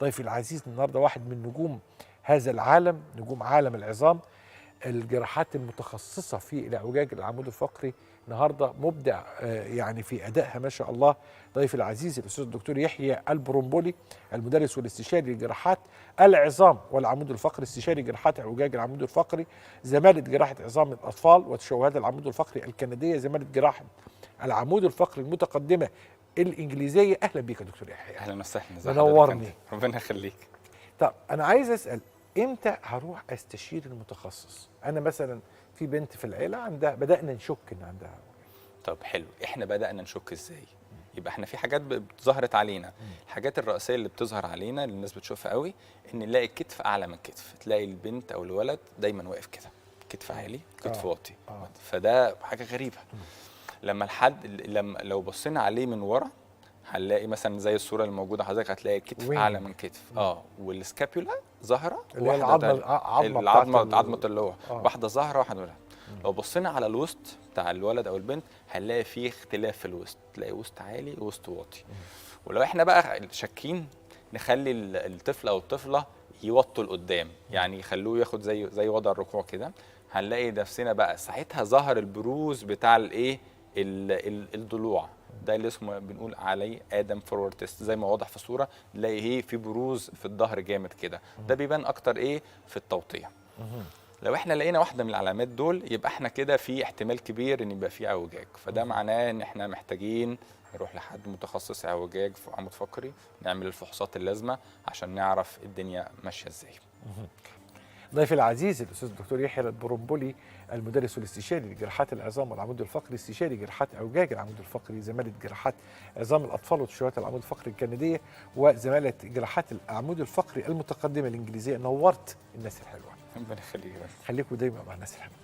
ضيفي العزيز النهارده واحد من نجوم هذا العالم، نجوم عالم العظام، الجراحات المتخصصه في الاعوجاج العمود الفقري. النهارده مبدع يعني في ادائها ما شاء الله. ضيفي العزيز الاستاذ الدكتور يحيى البرمبولي، المدرس والاستشاري لجراحات العظام والعمود الفقري، استشاري جراحات اعوجاج العمود الفقري، زماله جراحه عظام الاطفال وتشوهات العمود الفقري الكنديه، زماله جراحه العمود الفقري المتقدمه الانجليزيه. اهلا بيك يا دكتور يحيى. اهلا وسهلا. منورني. ربنا يخليك. طب انا عايز اسال، امتى هروح استشير المتخصص؟ انا مثلا في بنت في العيله عندها، بدانا نشك ان عندها. طب حلو، احنا بدانا نشك ازاي؟ يبقى احنا في حاجات ظهرت علينا. الحاجات الرئيسيه اللي بتظهر علينا اللي الناس بتشوفها قوي، ان نلاقي الكتف اعلى من الكتف، تلاقي البنت او الولد دايما واقف كده، كتف عالي كتف واطي. فده حاجه غريبه. لما لو بصينا عليه من ورا هنلاقي مثلا زي الصوره اللي موجوده حضرتك، هتلاقي الكتف اعلى من كتف والسكابيولا ظاهره، اللي هي عظمه اللوح، واحده ظاهره واحده لا. لو بصينا على الوسط بتاع الولد او البنت هنلاقي فيه اختلاف في الوسط، تلاقي وسط عالي ووسط واطي. ولو احنا بقى شاكين نخلي الطفل او الطفله يوطوا لقدام، يعني يخلوه ياخد زي وضع الركوع كده، هنلاقي نفسنا بقى ساعتها ظهر البروز بتاع الايه الضلوع. ده اللي اسمه بنقول عليه ادم فورورد تيست، زي ما واضح في الصوره نلاقي ايه في بروز في الظهر جامد كده. ده بيبان اكتر ايه في التوطيه. لو احنا لقينا واحده من العلامات دول يبقى احنا كده في احتمال كبير ان يبقى في اعوجاج، فده معناه ان احنا محتاجين نروح لحد متخصص اعوجاج في عمود فقري، نعمل الفحوصات اللازمه عشان نعرف الدنيا ماشيه ازاي. ضيفي العزيز الاستاذ الدكتور يحيى البرمبولي، المدرس والاستشاري لجراحات العظام والعمود الفقري، استشاري جراحات اعوجاج العمود الفقري، زماله جراحات عظام الاطفال وتشوهات العمود الفقري الكنديه، وزماله جراحات العمود الفقري المتقدمه الانجليزيه. نورت الناس الحلوه. ربنا يخليك. خليكم دايما مع الناس الحلوه.